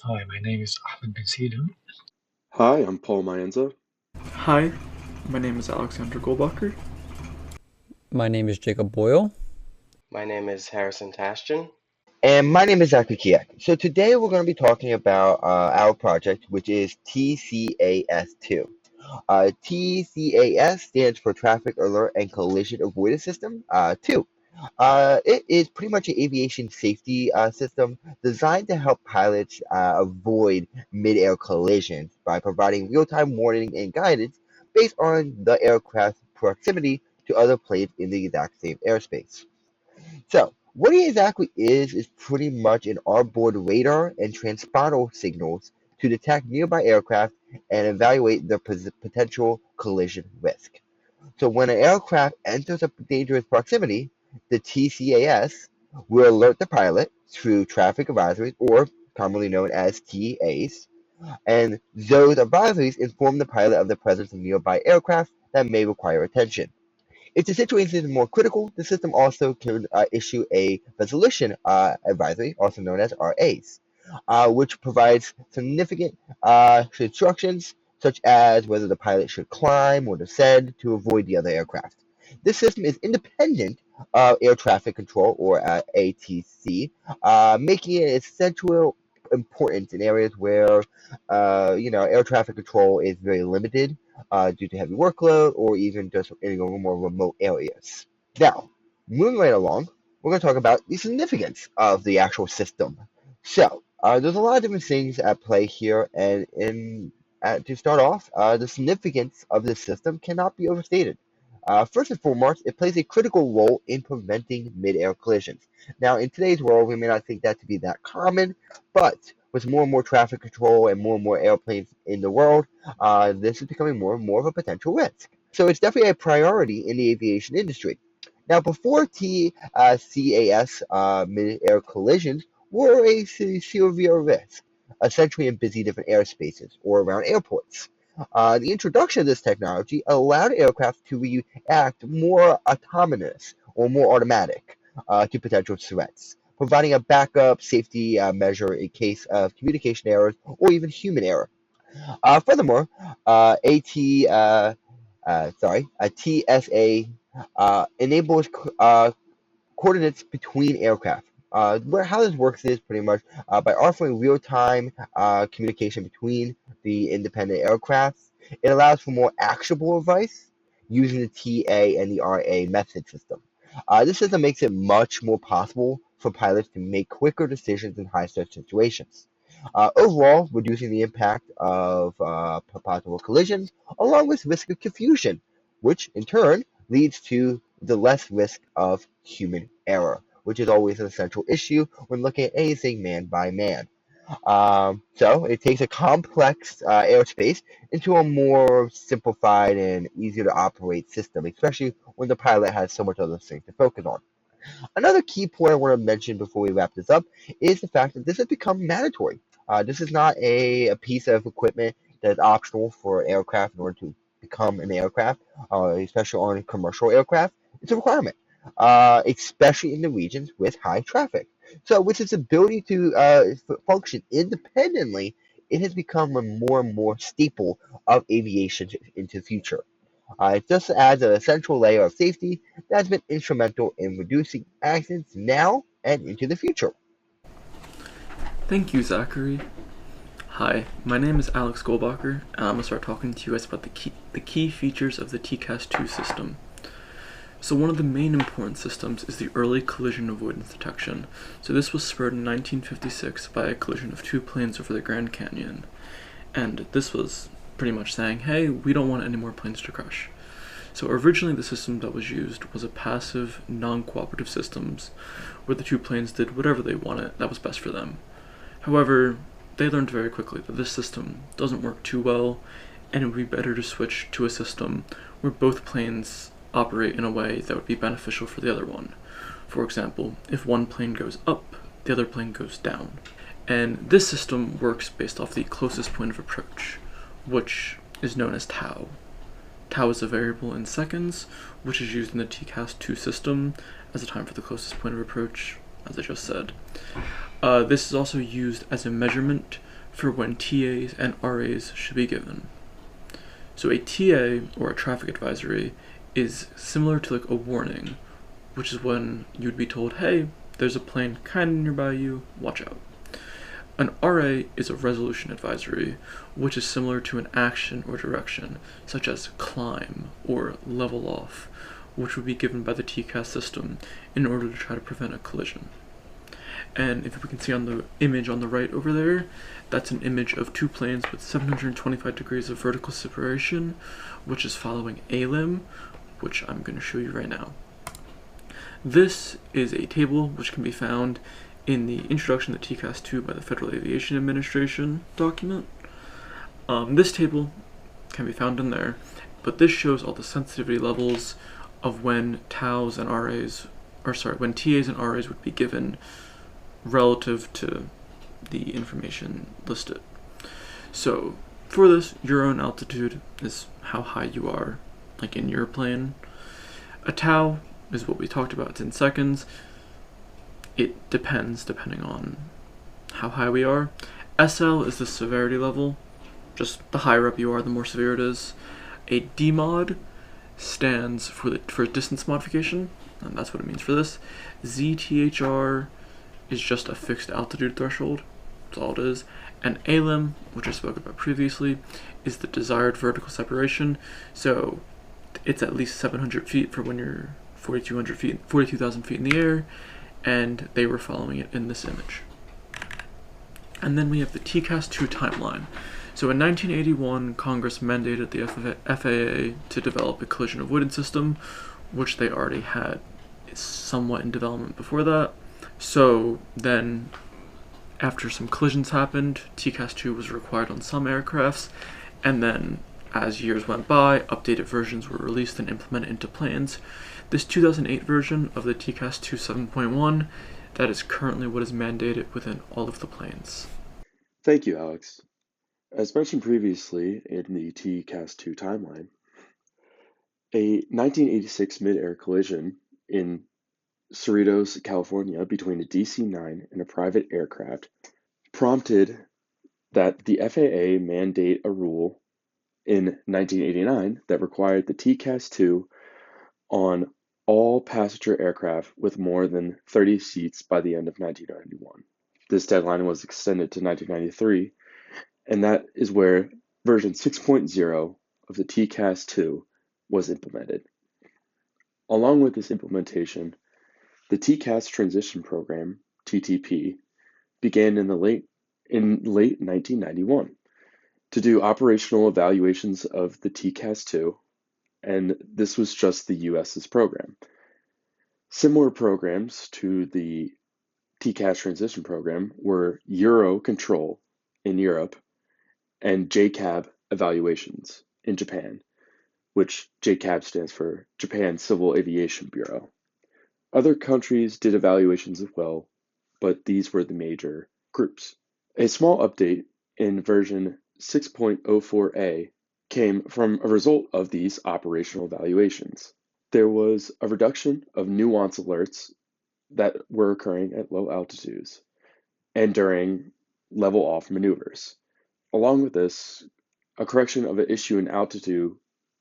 Hi, my name is Ahmed bin Selim. Hi, I'm Paul Mayenza. Hi, my name is Alexander Goldbacher. My name is Jacob Boyle. My name is Harrison Tashjian. And my name is Zachary Kiak. So today we're going to be talking about our project, which is TCAS2. TCAS stands for Traffic Alert and Collision Avoidance System 2. It is pretty much an aviation safety system designed to help pilots avoid mid-air collisions by providing real-time warning and guidance based on the aircraft's proximity to other planes in the exact same airspace. So, what it exactly is pretty much an onboard radar and transponder signals to detect nearby aircraft and evaluate their potential collision risk. So, when an aircraft enters a dangerous proximity, the TCAS will alert the pilot through traffic advisories, or commonly known as TAs, and those advisories inform the pilot of the presence of nearby aircraft that may require attention. If the situation is more critical, the system also can issue a resolution advisory, also known as RAs, which provides significant instructions such as whether the pilot should climb or descend to avoid the other aircraft. This system is independent of air traffic control, or ATC, making it essential important in areas where air traffic control is very limited due to heavy workload or even just in more remote areas. Now, moving right along, we're going to talk about the significance of the actual system. So, there's a lot of different things at play here, and to start off, the significance of this system cannot be overstated. First and foremost, it plays a critical role in preventing mid-air collisions. Now, in today's world, we may not think that to be that common, but with more and more traffic control and more airplanes in the world, this is becoming more and more of a potential risk. So it's definitely a priority in the aviation industry. Now, before TCAS, mid-air collisions were a severe risk, essentially in busy different airspaces or around airports. The introduction of this technology allowed aircraft to react more autonomous or more automatic to potential threats, providing a backup safety measure in case of communication errors or even human error. Furthermore, TSA enables coordinates between aircraft. How this works is pretty much by offering real-time communication between the independent aircrafts. It allows for more actionable advice using the TA and the RA message system. This system makes it much more possible for pilots to make quicker decisions in high-stress situations. Overall, reducing the impact of possible collisions, along with risk of confusion, which in turn leads to the less risk of human error, which is always an essential issue when looking at anything man by man. So it takes a complex airspace into a more simplified and easier to operate system, especially when the pilot has so much other things to focus on. Another key point I want to mention before we wrap this up is the fact that this has become mandatory. This is not a piece of equipment that is optional for aircraft in order to become an aircraft, especially on commercial aircraft. It's a requirement, especially in the regions with high traffic. So, with its ability to function independently, it has become a more and more staple of aviation into the future. It just adds an essential layer of safety that has been instrumental in reducing accidents now and into the future. Thank you, Zachary. Hi, my name is Alex Goldbacher, and I'm going to start talking to you guys about the key features of the TCAS-2 system. So one of the main important systems is the early collision avoidance detection. So this was spurred in 1956 by a collision of two planes over the Grand Canyon. And this was pretty much saying, hey, we don't want any more planes to crash. So originally the system that was used was a passive, non-cooperative systems where the two planes did whatever they wanted that was best for them. However, they learned very quickly that this system doesn't work too well, and it would be better to switch to a system where both planes operate in a way that would be beneficial for the other one. For example, if one plane goes up, the other plane goes down. And this system works based off the closest point of approach, which is known as tau. Tau is a variable in seconds, which is used in the TCAS-2 system as a time for the closest point of approach, as I just said. This is also used as a measurement for when TAs and RAs should be given. So a TA, or a traffic advisory, is similar to like a warning, which is when you'd be told, hey, there's a plane kind of nearby you, watch out. An RA is a resolution advisory, which is similar to an action or direction, such as climb or level off, which would be given by the TCAS system in order to try to prevent a collision. And if we can see on the image on the right over there, that's an image of two planes with 725 degrees of vertical separation, which is following ALIM, which I'm going to show you right now. This is a table which can be found in the Introduction to TCAS 2 by the Federal Aviation Administration document. This table can be found in there, but this shows all the sensitivity levels of when TAs and RAs, when TAs and RAs would be given relative to the information listed. So for this, your own altitude is how high you are, like in your plane. A tau is what we talked about, it's in seconds. It depending on how high we are. SL is the severity level. Just the higher up you are, the more severe it is. A DMOD stands for distance modification, and that's what it means for this. ZTHR is just a fixed altitude threshold. That's all it is. And ALIM, which I spoke about previously, is the desired vertical separation. So it's at least 700 feet for when you're 4,200 feet, 42,000 feet in the air, and they were following it in this image. And then we have the TCAS 2 timeline. So in 1981, Congress mandated the FAA to develop a collision avoidance system, which they already had somewhat in development before that. So then, after some collisions happened, TCAS 2 was required on some aircrafts, and then as years went by, updated versions were released and implemented into planes. This 2008 version of the TCAS 2 7.1, that is currently what is mandated within all of the planes. Thank you, Alex. As mentioned previously in the TCAS 2 timeline, a 1986 mid-air collision in Cerritos, California, between a DC-9 and a private aircraft prompted that the FAA mandate a rule in 1989 that required the TCAS 2 on all passenger aircraft with more than 30 seats by the end of 1991. This deadline was extended to 1993, and that is where version 6.0 of the TCAS 2 was implemented. Along with this implementation, the TCAS transition program, TTP, began in late 1991 to do operational evaluations of the TCAS 2, and this was just the US's program. Similar programs to the TCAS transition program were Eurocontrol in Europe and JCAB evaluations in Japan, which JCAB stands for Japan Civil Aviation Bureau. Other countries did evaluations as well, but these were the major groups. A small update in version 6.04a came from a result of these operational evaluations. There was a reduction of nuance alerts that were occurring at low altitudes and during level off maneuvers. Along with this, a correction of an issue in altitude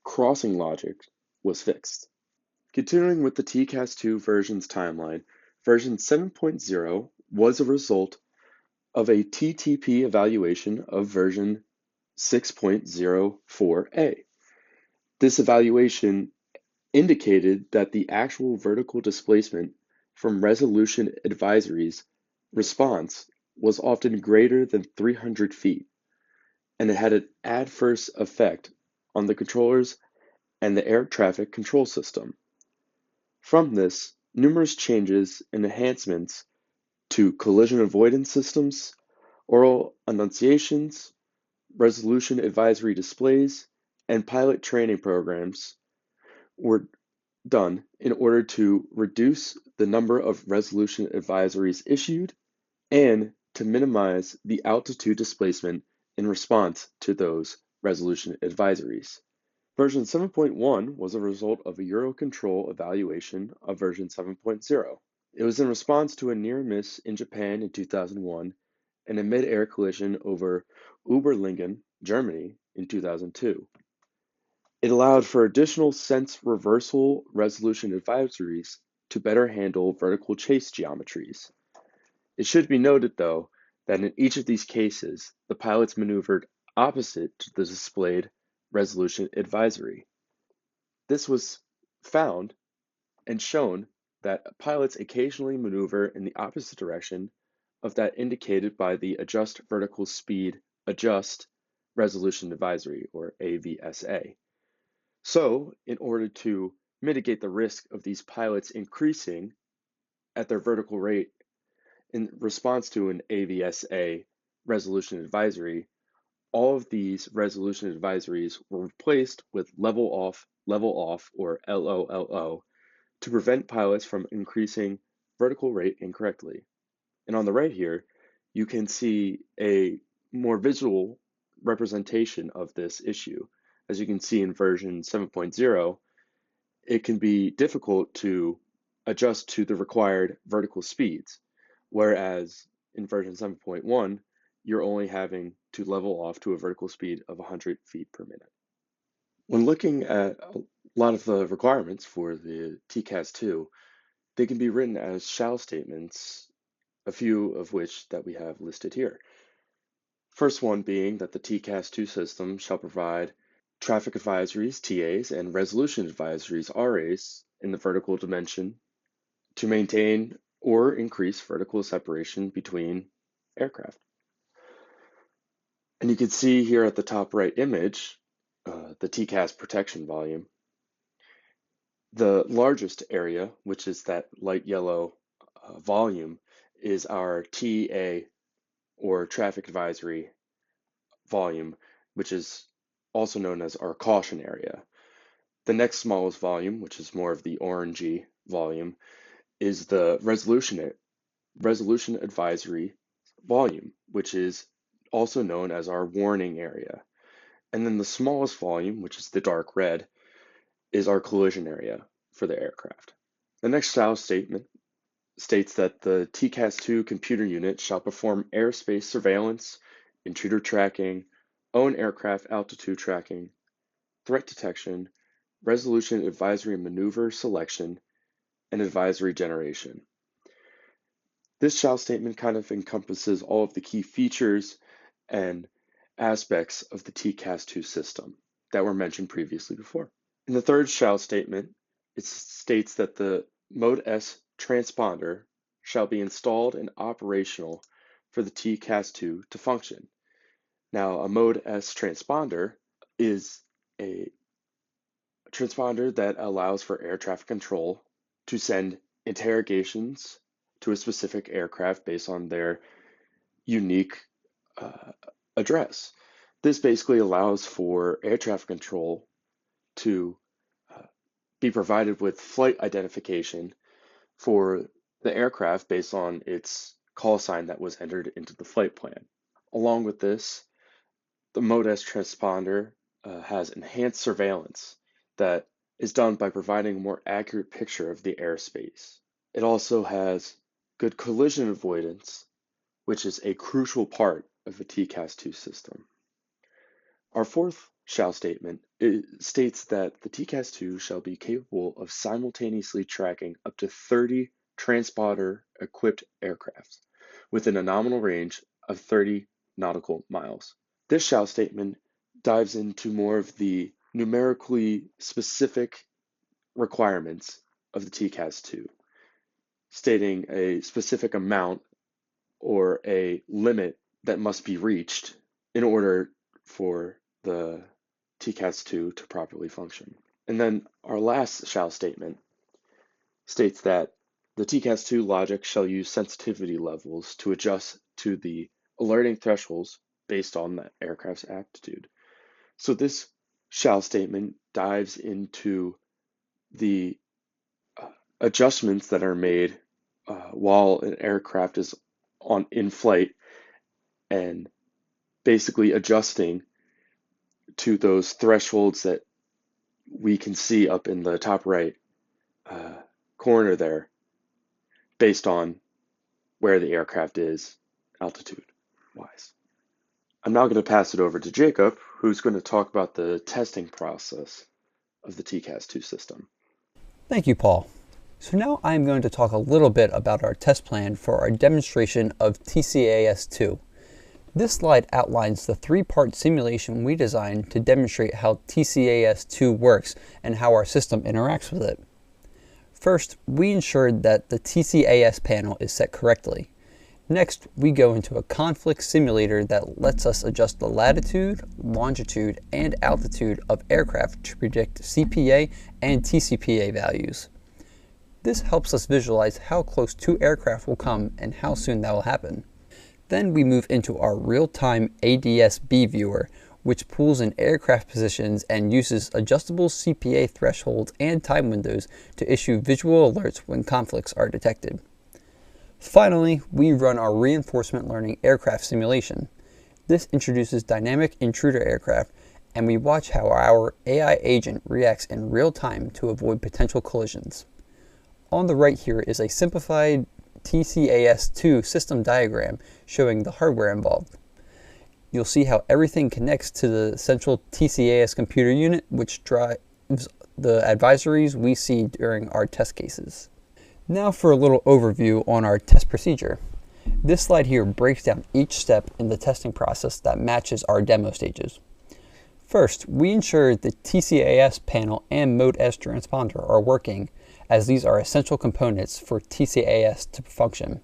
crossing logic was fixed. Continuing with the TCAS 2 version's timeline, version 7.0 was a result of a TTP evaluation of version 6.04a. This evaluation indicated that the actual vertical displacement from resolution advisories response was often greater than 300 feet, and it had an adverse effect on the controllers and the air traffic control system. From this, numerous changes and enhancements to collision avoidance systems, oral annunciations, resolution advisory displays, and pilot training programs were done in order to reduce the number of resolution advisories issued and to minimize the altitude displacement in response to those resolution advisories. Version 7.1 was a result of a Eurocontrol evaluation of version 7.0. It was in response to a near miss in Japan in 2001 in a mid-air collision over Oberlingen, Germany in 2002. It allowed for additional sense reversal resolution advisories to better handle vertical chase geometries. It should be noted, though, that in each of these cases, the pilots maneuvered opposite to the displayed resolution advisory. This was found and shown that pilots occasionally maneuver in the opposite direction of that indicated by the Adjust Vertical Speed Adjust Resolution Advisory, or AVSA. So, in order to mitigate the risk of these pilots increasing at their vertical rate in response to an AVSA resolution advisory, all of these resolution advisories were replaced with level off, or LOLO, to prevent pilots from increasing vertical rate incorrectly. And on the right here, you can see a more visual representation of this issue. As you can see in version 7.0, it can be difficult to adjust to the required vertical speeds, whereas in version 7.1, you're only having to level off to a vertical speed of 100 feet per minute. When looking at a lot of the requirements for the TCAS 2, they can be written as shall statements, a few of which that we have listed here. First one being that the TCAS 2 system shall provide traffic advisories, TAs, and resolution advisories, RAs, in the vertical dimension to maintain or increase vertical separation between aircraft. And you can see here at the top right image, the TCAS protection volume. The largest area, which is that light yellow volume, is our TA, or traffic advisory volume, which is also known as our caution area. The next smallest volume, which is more of the orangey volume, is the resolution advisory volume, which is also known as our warning area. And then the smallest volume, which is the dark red, is our collision area for the aircraft. The next shall statement states that the TCAS-2 computer unit shall perform airspace surveillance, intruder tracking, own aircraft altitude tracking, threat detection, resolution advisory and maneuver selection, and advisory generation. This shall statement kind of encompasses all of the key features and aspects of the TCAS-2 system that were mentioned previously before. In the third shall statement, it states that the Mode S transponder shall be installed and operational for the TCAS-2 to function. Now, a Mode S transponder is a transponder that allows for air traffic control to send interrogations to a specific aircraft based on their unique address. This basically allows for air traffic control to be provided with flight identification for the aircraft based on its call sign that was entered into the flight plan. Along with this, the Mode S transponder has enhanced surveillance that is done by providing a more accurate picture of the airspace. It also has good collision avoidance, which is a crucial part of the TCAS-2 system. Our fourth shall statement states that the TCAS-2 shall be capable of simultaneously tracking up to 30 transponder-equipped aircraft within a nominal range of 30 nautical miles. This shall statement dives into more of the numerically specific requirements of the TCAS-2, stating a specific amount or a limit that must be reached in order for the TCAS-2 to properly function. And then our last shall statement states that the TCAS-2 logic shall use sensitivity levels to adjust to the alerting thresholds based on the aircraft's altitude. So this shall statement dives into the adjustments that are made while an aircraft is in flight, and basically adjusting to those thresholds that we can see up in the top right corner there based on where the aircraft is, altitude. wise. I'm now going to pass it over to Jacob, who's going to talk about the testing process of the TCAS2 system. Thank you, Paul. So now I'm going to talk a little bit about our test plan for our demonstration of TCAS2. This slide outlines the three-part simulation we designed to demonstrate how TCAS2 works and how our system interacts with it. First, we ensured that the TCAS panel is set correctly. Next, we go into a conflict simulator that lets us adjust the latitude, longitude, and altitude of aircraft to predict CPA and TCPA values. This helps us visualize how close two aircraft will come and how soon that will happen. Then we move into our real-time ADS-B viewer, which pulls in aircraft positions and uses adjustable CPA thresholds and time windows to issue visual alerts when conflicts are detected. Finally, we run our reinforcement learning aircraft simulation. This introduces dynamic intruder aircraft, and we watch how our AI agent reacts in real time to avoid potential collisions. On the right here is a simplified TCAS2 system diagram showing the hardware involved. You'll see how everything connects to the central TCAS computer unit, which drives the advisories we see during our test cases. Now for a little overview on our test procedure. This slide here breaks down each step in the testing process that matches our demo stages. First, we ensure the TCAS panel and Mode S transponder are working, as these are essential components for TCAS to function.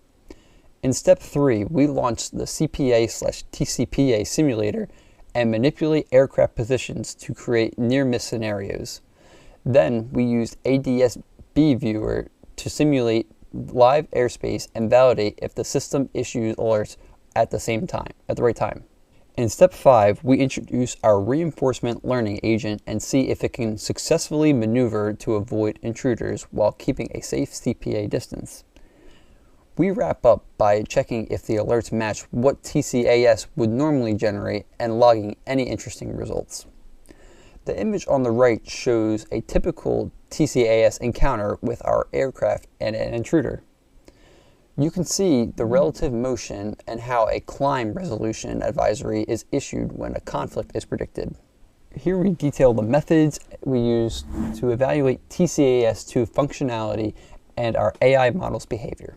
In step 3, we launch the CPA/TCPA simulator and manipulate aircraft positions to create near-miss scenarios. Then we used ADS-B viewer to simulate live airspace and validate if the system issues alerts at the right time. In step 5, we introduce our reinforcement learning agent and see if it can successfully maneuver to avoid intruders while keeping a safe CPA distance. We wrap up by checking if the alerts match what TCAS would normally generate and logging any interesting results. The image on the right shows a typical TCAS encounter with our aircraft and an intruder. You can see the relative motion and how a climb resolution advisory is issued when a conflict is predicted. Here we detail the methods we use to evaluate TCAS2 functionality and our AI model's behavior.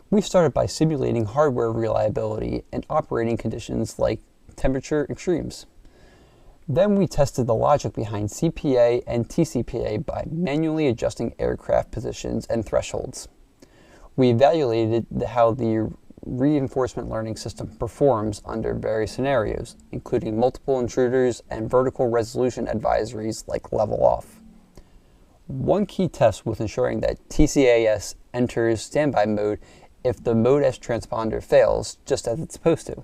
We started by simulating hardware reliability and operating conditions like temperature extremes. Then we tested the logic behind CPA and TCPA by manually adjusting aircraft positions and thresholds. We evaluated how the reinforcement learning system performs under various scenarios, including multiple intruders and vertical resolution advisories like level off. One key test was ensuring that TCAS enters standby mode if the Mode S transponder fails, just as it's supposed to.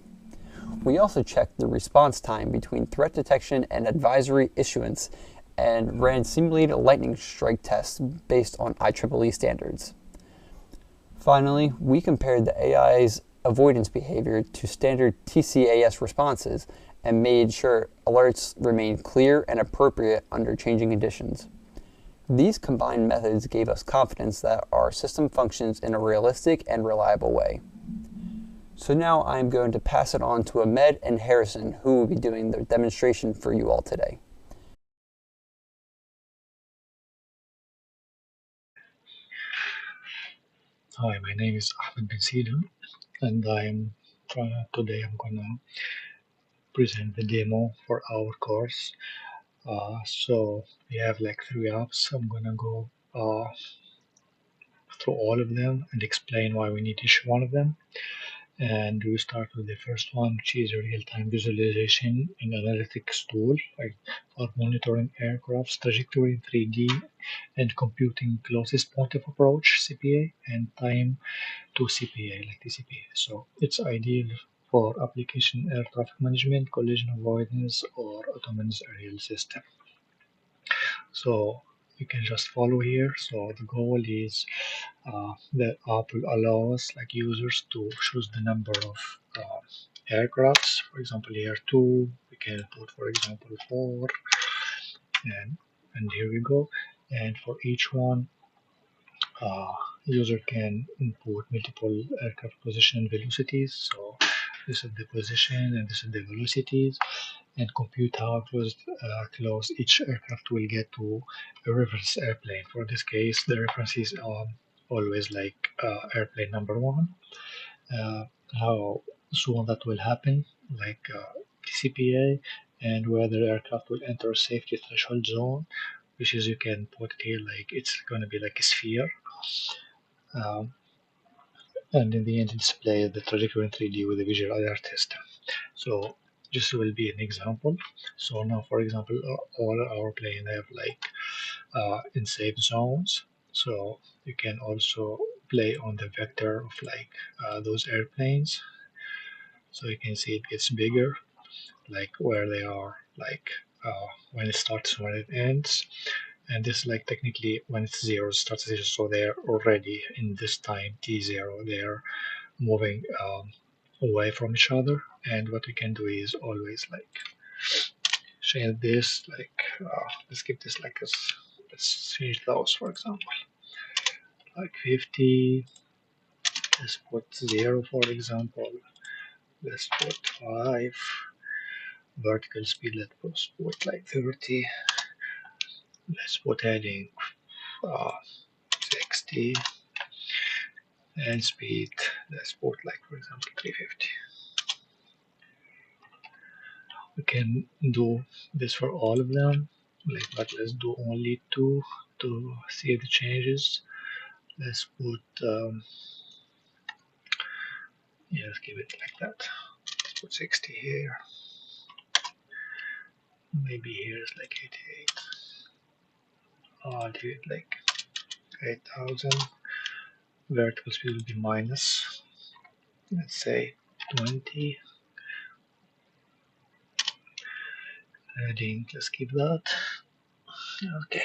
We also checked the response time between threat detection and advisory issuance and ran simulated lightning strike tests based on IEEE standards. Finally, we compared the AI's avoidance behavior to standard TCAS responses and made sure alerts remained clear and appropriate under changing conditions. These combined methods gave us confidence that our system functions in a realistic and reliable way. So now I'm going to pass it on to Ahmed and Harrison, who will be doing the demonstration for you all today. Hi, my name is Ahmed bin Selim, and today I'm gonna present the demo for our course. So we have like 3 apps. I'm gonna go through all of them and explain why we need each one of them. And we start with the first one, which is a real-time visualization and analytics tool, like for monitoring aircraft's trajectory in 3D and computing closest point of approach (CPA) and time to CPA, like TCPA. So it's ideal for application air traffic management, collision avoidance, or autonomous aerial system. So you can just follow here. So the goal is the app will allow us, like users, to choose the number of aircrafts. For example, here 2, we can put, for example, 4, and here we go. And for each one, user can input multiple aircraft position and velocities. So this is the position, and this is the velocities, and compute how close each aircraft will get to a reference airplane. For this case, the reference is always like airplane number one. Uh, how soon that will happen, like TCPA, and whether the aircraft will enter a safety threshold zone, which is you can put it here like it's going to be like a sphere. Um, and in the end display the trajectory in 3D with the visual alert system. So this will be an example. So now, for example, all our plane have like in safe zones. So you can also play on the vector of like those airplanes. So you can see it gets bigger, like where they are, like when it starts, when it ends. And this like technically when it's zero, it starts zero, so they're already in this time t0. They're moving away from each other, and what we can do is always like change this like let's keep this like as, let's change those, for example, like 50. Let's put 0, for example. Let's put 5. Vertical speed, let's put like 30. Let's put heading uh, 60, and speed, let's put like, for example, 350. We can do this for all of them, like, but let's do only two to see the changes. Let's put yeah, let's give it like that. Let's put 60 here. Maybe here is like 88. I'll do it like 8,000. Vertical speed will be minus, let's say 20. Heading, let's keep that. Okay.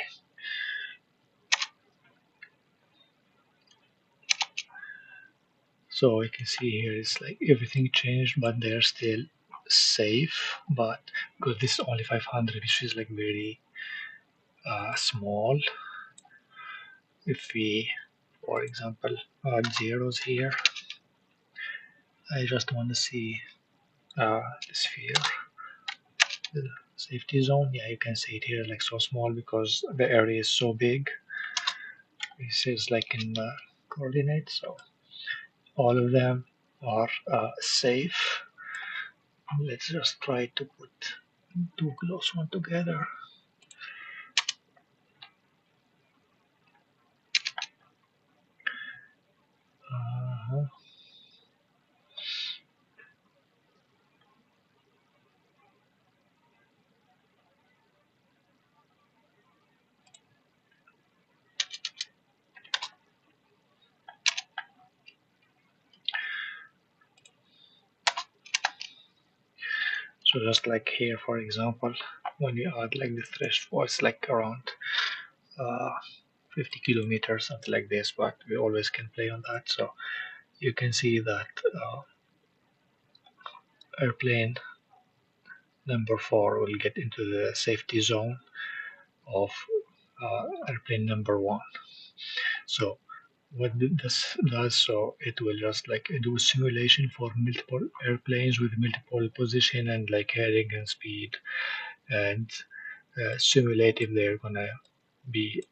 So you can see here it's like everything changed, but they're still safe. But because this is only 500, which is like very small. If we, for example, add zeros here, I just want to see the sphere, the safety zone. Yeah, you can see it here like so small because the area is so big. This is like in coordinates, so all of them are safe. Let's just try to put two close one together. Uh-huh. So just like here, for example, when you add like the threshold, it's like around uh, 50 kilometers, something like this, but we always can play on that. So you can see that airplane number 4 will get into the safety zone of airplane number 1. So what this does, so it will just like do simulation for multiple airplanes with multiple position and like heading and speed, and simulate if they're gonna be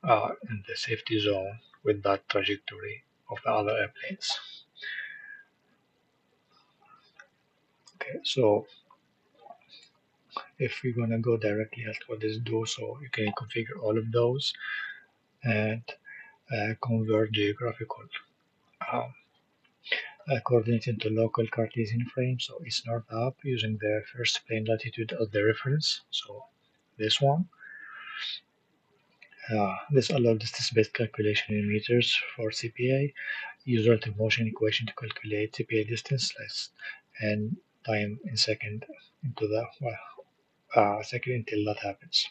in the safety zone with that trajectory of the other airplanes. Okay, so if we're gonna go directly at what this do, so you can configure all of those and convert geographical um, coordinates into local Cartesian frame. So it's north up using the first plane latitude as the reference. So this one. This allows distance-based calculation in meters for CPA. Use relative motion equation to calculate CPA distance and time in second into the second until that happens.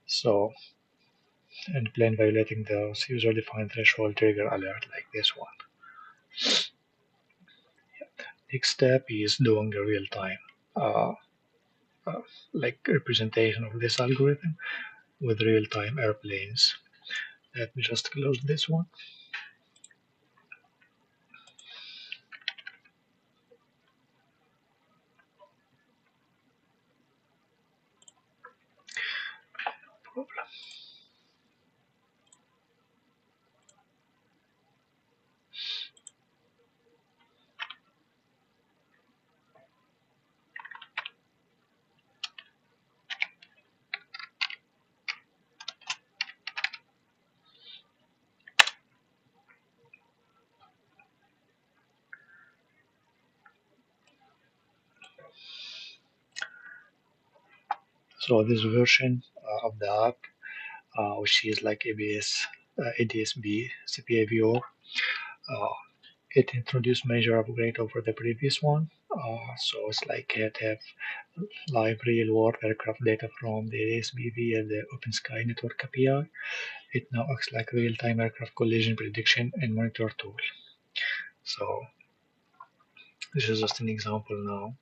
So, and plane violating those user-defined threshold trigger alert like this one. Next step is doing a real-time uh, uh, like representation of this algorithm with real-time airplanes. Let me just close this one. So this version of the app, which is like ADSB CPA viewer, it introduced major upgrade over the previous one. So it's like it have live real-world aircraft data from the ASB via the OpenSky Network API. It now acts like real-time aircraft collision prediction and monitor tool. So this is just an example now.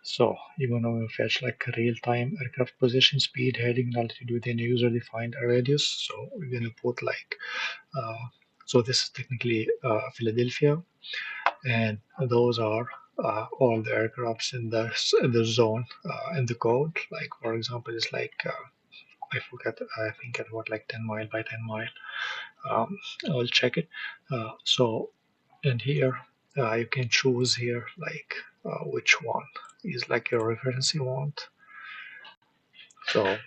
So you're gonna fetch like a real-time aircraft position, speed, heading, altitude within a user-defined radius. So we're gonna put like, so this is technically Philadelphia, and those are all the aircrafts in the zone in the code. Like for example, it's like I forget. I think it was like 10 mile by 10 mile. I'll check it. So and here you can choose here like which one is like your reference you want. So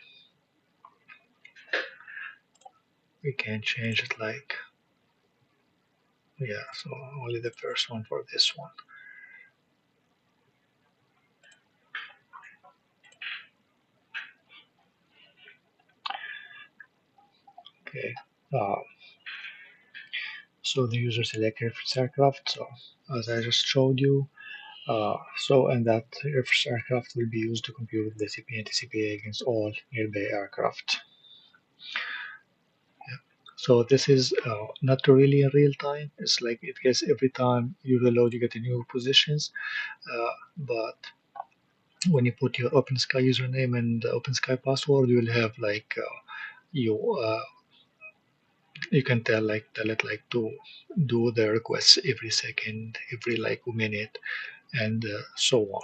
we can change it like, yeah, so only the first one for this one. Okay. Uh, so the user select reference aircraft. So as I just showed you, and that reference aircraft will be used to compute the CPA and TCPA against all nearby aircraft. Yeah. So this is not really in real time. It's like it gets every time you reload, you get a new positions. But when you put your OpenSky username and the OpenSky password, you will have like you you can tell it like to do the requests every second, every like minute, and so on.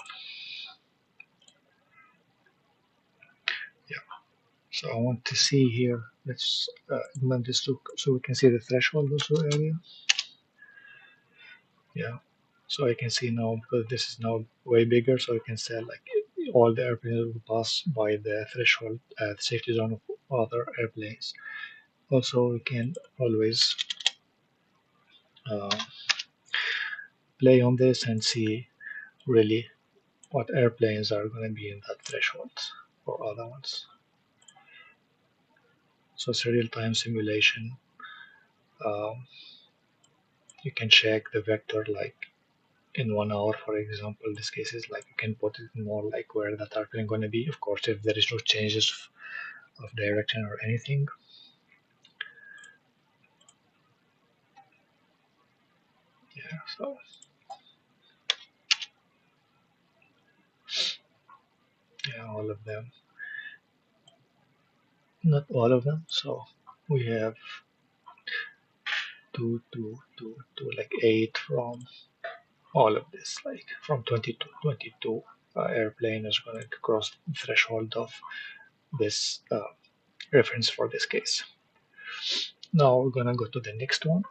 Yeah. So I want to see here. Let's implement this so we can see the threshold also area. Yeah. So I can see now because this is now way bigger, so I can say like all the airplanes will pass by the threshold, the safety zone of other airplanes. Also, we can always uh, play on this and see really what airplanes are going to be in that threshold or other ones. So it's a real-time simulation. Um, you can check the vector like in 1 hour, for example. This case is like you can put it more like where that airplane going to be. Of course, if there is no changes of direction or anything. Yeah, so yeah, all of them. Not all of them. So we have like 8 from all of this, like from 22 airplane is going to cross the threshold of this reference for this case. Now we're going to go to the next one.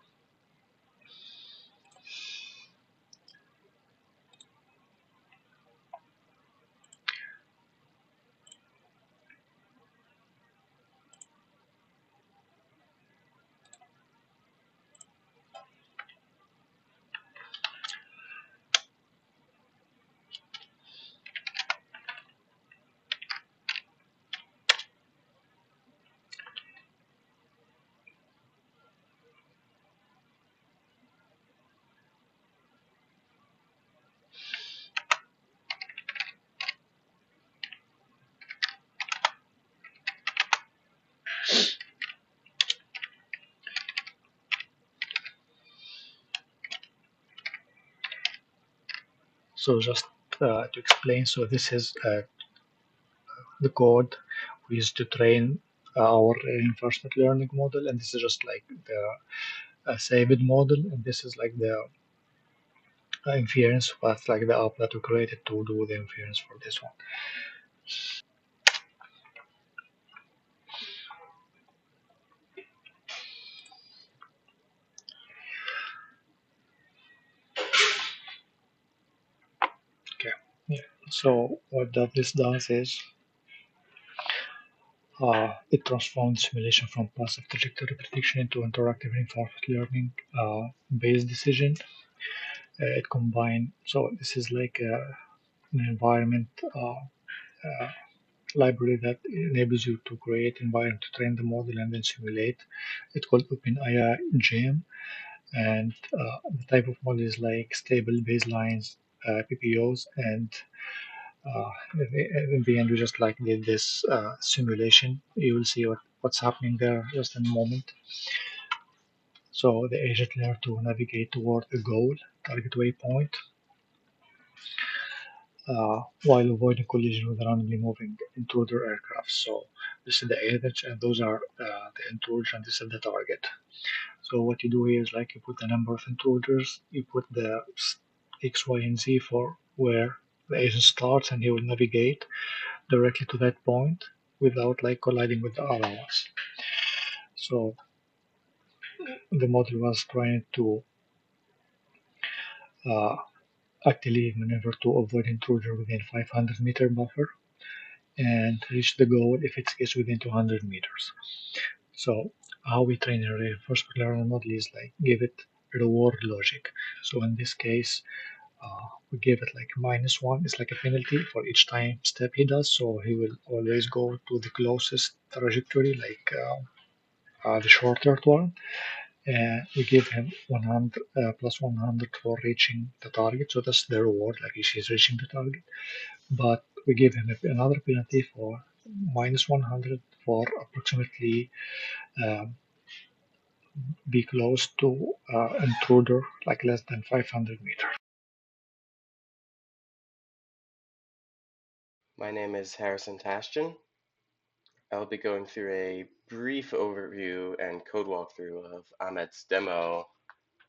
So just to explain, so this is the code we use to train our reinforcement learning model, and this is just like the saved model, and this is like the inference path, like the app that we created to do the inference for this one. Okay. Yeah. So what that this does is It transformed simulation from passive trajectory prediction into interactive reinforcement learning based decision. It combined, so this is like an environment library that enables you to create environment to train the model and then simulate. It's called OpenAI Gem, and the type of model is like stable baselines, PPOs, and in the end, we just like did this simulation. You will see what's happening there just in a moment. So the agent learned to navigate toward a goal, target waypoint, while avoiding collision with randomly moving intruder aircraft. So this is the agent, and those are the intruders, and this is the target. So what you do here is like you put the number of intruders, you put the X, Y, and Z for where the agent starts, and he will navigate directly to that point without like colliding with the other ones. So the model was trying to uh, actually maneuver to avoid intruder within 500-meter buffer and reach the goal if it gets within 200 meters. So how we train a reinforcement learning model is like give it reward logic. So in this case, we give it like -1 is like a penalty for each time step he does. So he will always go to the closest trajectory, like the shorter one. We give him 100 plus 100 for reaching the target. So that's the reward, like he's reaching the target. But we give him another penalty for -100 for approximately um, be close to intruder, like less than 500 meters. My name is Harrison Tashjian. I'll be going through a brief overview and code walkthrough of Ahmed's demo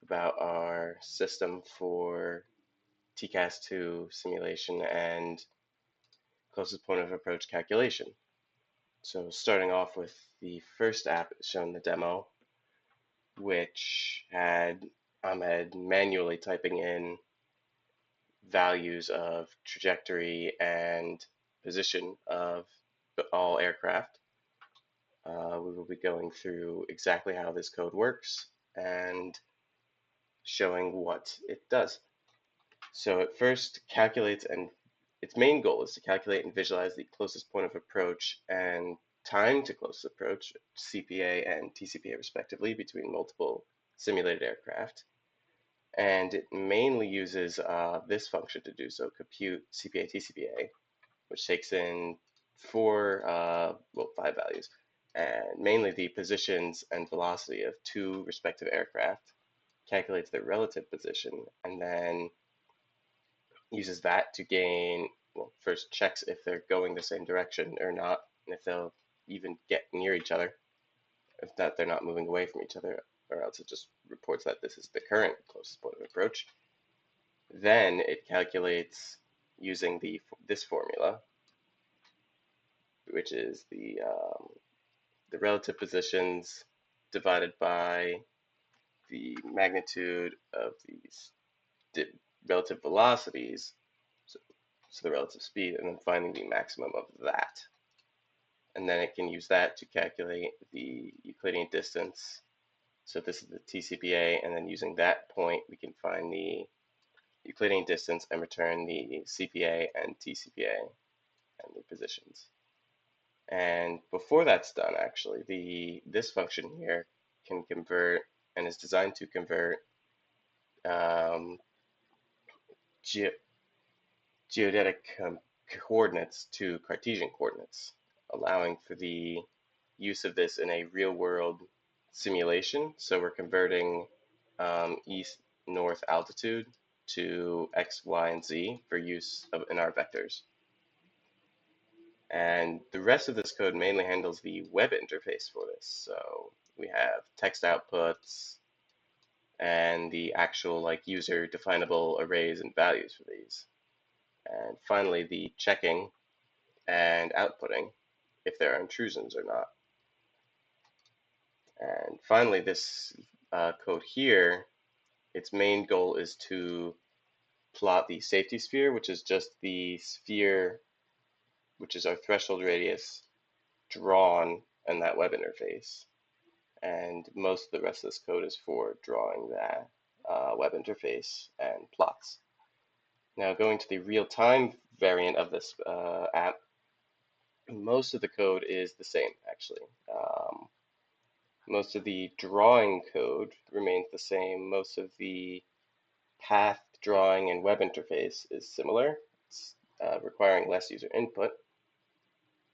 about our system for TCAS2 simulation and closest point of approach calculation. So starting off with the first app shown in the demo, which had Ahmed manually typing in values of trajectory and position of all aircraft. We will be going through exactly how this code works and showing what it does. So it first calculates, and its main goal is to calculate and visualize the closest point of approach and time to closest approach, CPA and TCPA respectively, between multiple simulated aircraft. And it mainly uses this function to do so, compute CPA TCPA, which takes in five values, and mainly the positions and velocity of two respective aircraft, calculates their relative position, and then uses that to gain, well, first checks if they're going the same direction or not, and if they'll even get near each other, if that they're not moving away from each other, or else it just reports that this is the current closest point of approach. Then it calculates using this formula, which is the relative positions divided by the magnitude of these relative velocities, so, so the relative speed, and then finding the maximum of that. And then it can use that to calculate the Euclidean distance. So this is the TCPA, and then using that point, we can find the Euclidean distance and return the CPA and TCPA and the positions. And before that's done, actually, this function here can convert and is designed to convert um, geodetic coordinates to Cartesian coordinates, allowing for the use of this in a real-world simulation. So we're converting east-north altitude to x, y, and z for use in our vectors. And the rest of this code mainly handles the web interface for this. So we have text outputs and the actual like user definable arrays and values for these. And finally, the checking and outputting if there are intrusions or not. And finally, this code here, its main goal is to plot the safety sphere, which is just the sphere, which is our threshold radius drawn in that web interface. And most of the rest of this code is for drawing that web interface and plots. Now going to the real-time variant of this app, most of the code is the same actually. Most of the drawing code remains the same. Most of the path drawing and web interface is similar. It's requiring less user input.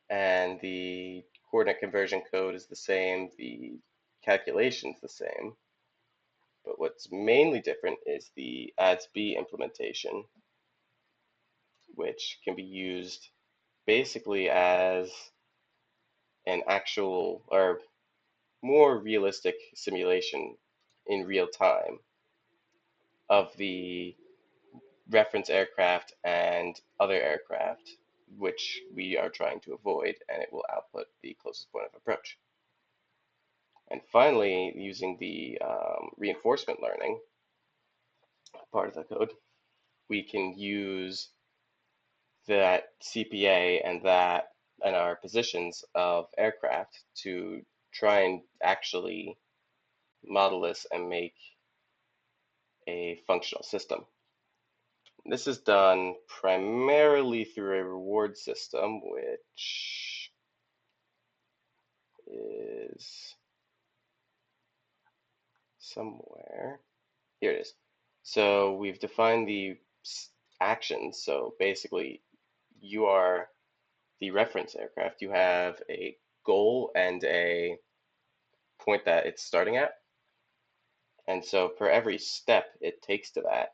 And the coordinate conversion code is the same. The calculation's the same. But what's mainly different is the ADS-B implementation, which can be used basically as an actual or more realistic simulation in real time of the reference aircraft and other aircraft, which we are trying to avoid, and it will output the closest point of approach. And finally, using the reinforcement learning part of the code, we can use that CPA and our positions of aircraft to try and actually model this and make a functional system. This is done primarily through a reward system, which is somewhere. Here it is. So we've defined the actions. So basically, you are the reference aircraft. You have a goal and a point that it's starting at. And so for every step it takes to that,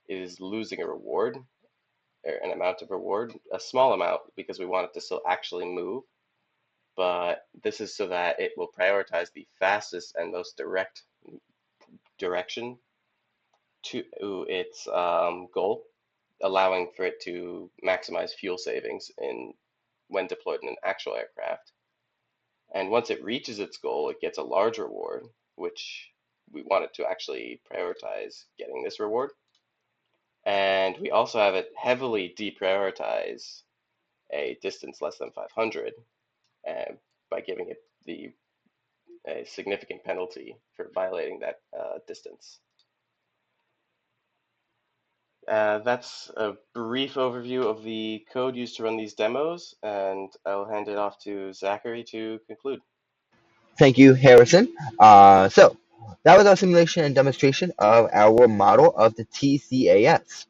it is losing a reward, or an amount of reward, a small amount because we want it to still actually move. But this is so that it will prioritize the fastest and most direct direction to its goal, allowing for it to maximize fuel savings when deployed in an actual aircraft. And once it reaches its goal, it gets a large reward, which we want it to actually prioritize getting this reward. And we also have it heavily deprioritize a distance less than 500 by giving it a significant penalty for violating that distance. That's a brief overview of the code used to run these demos, and I'll hand it off to Zachary to conclude. Thank you, Harrison. So that was our simulation and demonstration of our model of the TCAS.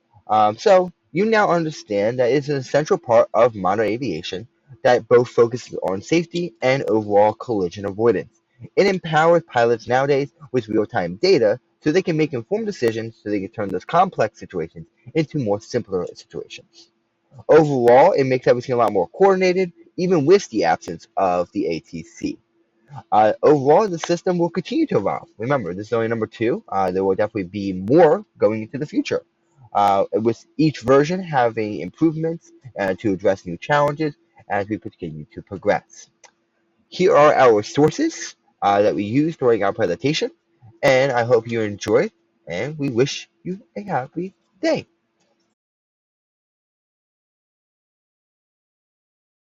So you now understand that it's an essential part of modern aviation that both focuses on safety and overall collision avoidance. It empowers pilots nowadays with real-time data so they can make informed decisions so they can turn those complex situations into more simpler situations. Overall, it makes everything a lot more coordinated, even with the absence of the ATC. Overall, the system will continue to evolve. Remember, this is only number two. There will definitely be more going into the future, with each version having improvements to address new challenges as we continue to progress. Here are our sources that we used during our presentation, and I hope you enjoyed, and we wish you a happy day.